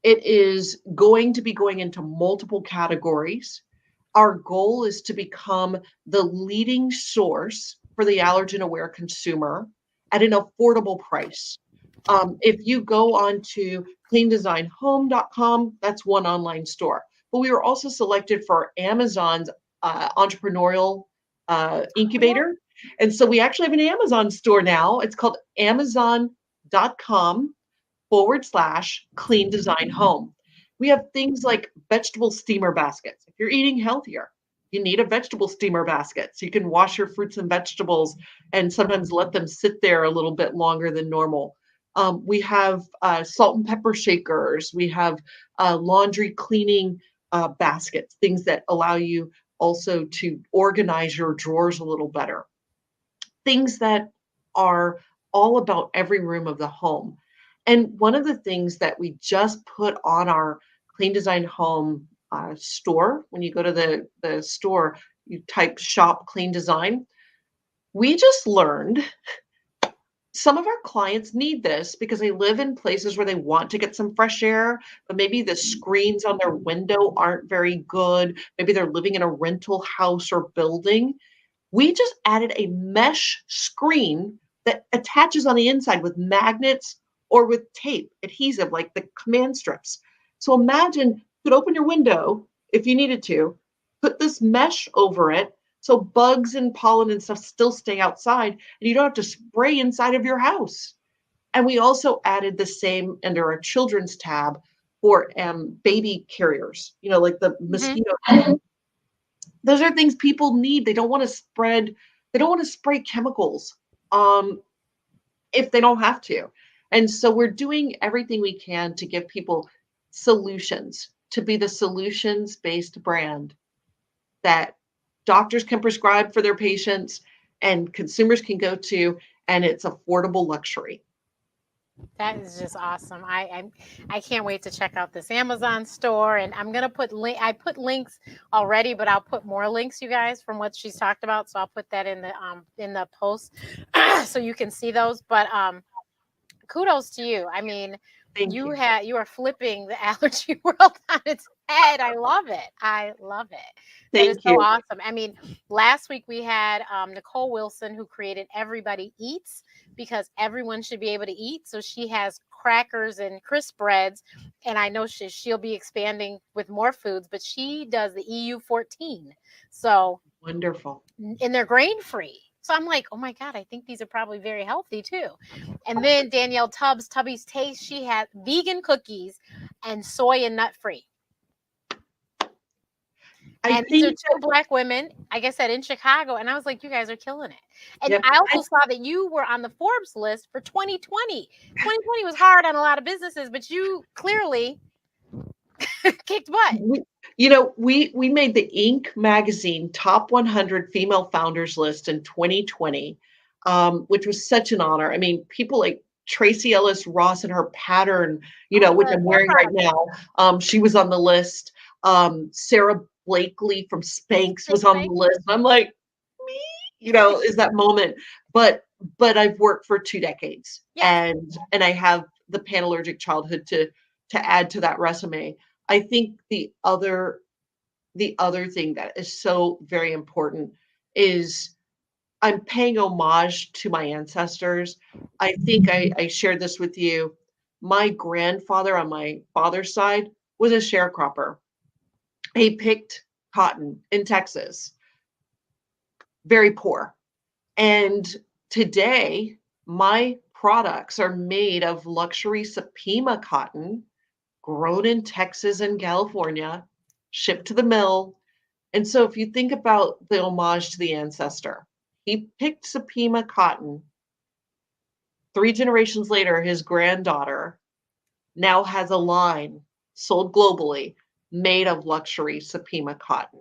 It is going to be going into multiple categories. Our goal is to become the leading source for the allergen-aware consumer at an affordable price. If you go on to cleandesignhome.com, that's one online store. But we were also selected for Amazon's entrepreneurial Oh, incubator. And so we actually have an Amazon store now. It's called amazon.com/clean design home. We have things like vegetable steamer baskets. If you're eating healthier, you need a vegetable steamer basket so you can wash your fruits and vegetables and sometimes let them sit there a little bit longer than normal. We have salt and pepper shakers. We have laundry cleaning baskets, things that allow you also to organize your drawers a little better. Things that are all about every room of the home. And one of the things that we just put on our Clean Design Home store, when you go to the store, you type shop clean design. We just learned some of our clients need this because they live in places where they want to get some fresh air, but maybe the screens on their window aren't very good. Maybe they're living in a rental house or building. We just added a mesh screen that attaches on the inside with magnets or with tape, adhesive, like the command strips. So imagine you could open your window if you needed to, put this mesh over it so bugs and pollen and stuff still stay outside and you don't have to spray inside of your house. And we also added the same under our children's tab for baby carriers, like the mhm. mosquito. Those are things people need. They don't want to spray chemicals if they don't have to. And so we're doing everything we can to give people solutions, to be the solutions-based brand that doctors can prescribe for their patients and consumers can go to, and it's affordable luxury. That is just awesome. I can't wait to check out this Amazon store, and I'm gonna put I put links already, but I'll put more links, you guys, from what she's talked about. So I'll put that in the post so you can see those. But kudos to you. I mean, Thank you. you are flipping the allergy world on its And I love it. I love it. That is Thank so you. awesome. I mean, last week we had Nicole Wilson, who created Everybody Eats, because everyone should be able to eat. So she has crackers and crisp breads, and I know she'll be expanding with more foods. But she does the EU 14, so Wonderful. and they're grain free. So I'm like, oh my God, I think these are probably very healthy too. And then Danielle Tubbs, Tubby's Taste, she had vegan cookies and soy and nut free. I And these are think two Black women, like I said, in Chicago. And I was like, you guys are killing it. And yep. I also saw that you were on the Forbes list for 2020. 2020 was hard on a lot of businesses, but you clearly kicked butt. We, we made the Inc. magazine top 100 female founders list in 2020, which was such an honor. I mean, people like Tracy Ellis Ross and her pattern, Oh, which good. I'm So wearing proud right of now. She was on the list. Sarah Blakely from Spanx you. was on the list. I'm like, me, is that moment. But I've worked for 2 decades, Yes. and I have the pan-allergic childhood to add to that resume. I think the other thing that is so very important is I'm paying homage to my ancestors. I think I shared this with you. My grandfather on my father's side was a sharecropper. He picked cotton in Texas, very poor. And today, my products are made of luxury Supima cotton grown in Texas and California, shipped to the mill. And so if you think about the homage to the ancestor, he picked Supima cotton. 3 generations later, his granddaughter now has a line sold globally made of luxury Supima cotton.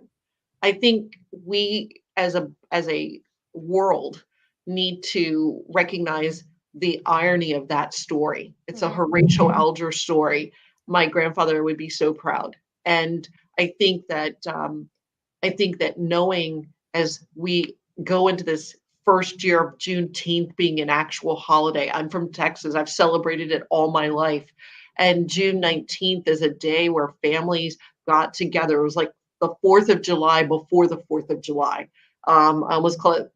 I think we as a world need to recognize the irony of that story. It's a Hmm. Horatio Alger story. My grandfather would be so proud. And I think that knowing as we go into this first year of Juneteenth being an actual holiday, I'm from Texas. I've celebrated it all my life. And June 19th is a day where families got together. It was like the 4th of July before the 4th of July. I almost call it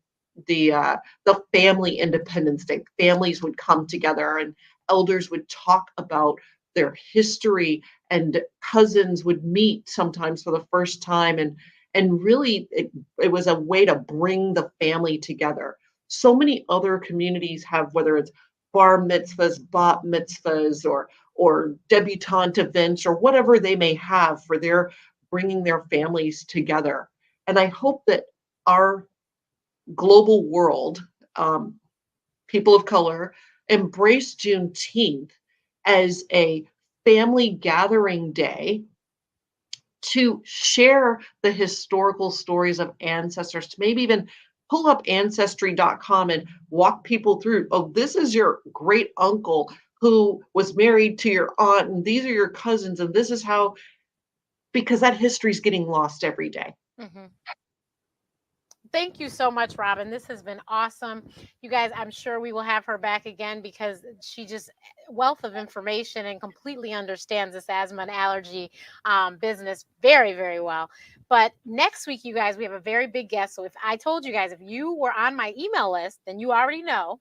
the family Independence Day. Families would come together and elders would talk about their history, and cousins would meet sometimes for the first time, and really it was a way to bring the family together. So many other communities have, whether it's bar mitzvahs, bat mitzvahs, or debutante events, or whatever they may have for their bringing their families together. And I hope that our global world, people of color, embrace Juneteenth as a family gathering day to share the historical stories of ancestors, to maybe even pull up ancestry.com and walk people through. Oh, this is your great uncle who was married to your aunt, and these are your cousins, and this is how, because that history is getting lost every day. Hmm. Thank you so much, Robin. This has been awesome. You guys, I'm sure we will have her back again because she just wealth of information and completely understands this asthma and allergy business very, very well. But next week, you guys, we have a very big guest. So if I told you guys, if you were on my email list, then you already know.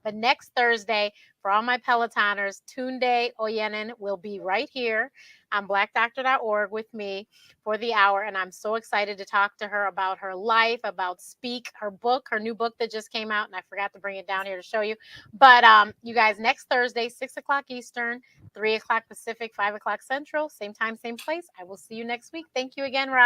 But next Thursday, for all my Pelotoners, Tunde Oyenin will be right here on blackdoctor.org with me for the hour. And I'm so excited to talk to her about her life, about Speak, her book, her new book that just came out. And I forgot to bring it down here to show you. But you guys, next Thursday, 6 o'clock Eastern, 3 o'clock Pacific, 5 o'clock Central, same time, same place. I will see you next week. Thank you again, Rob.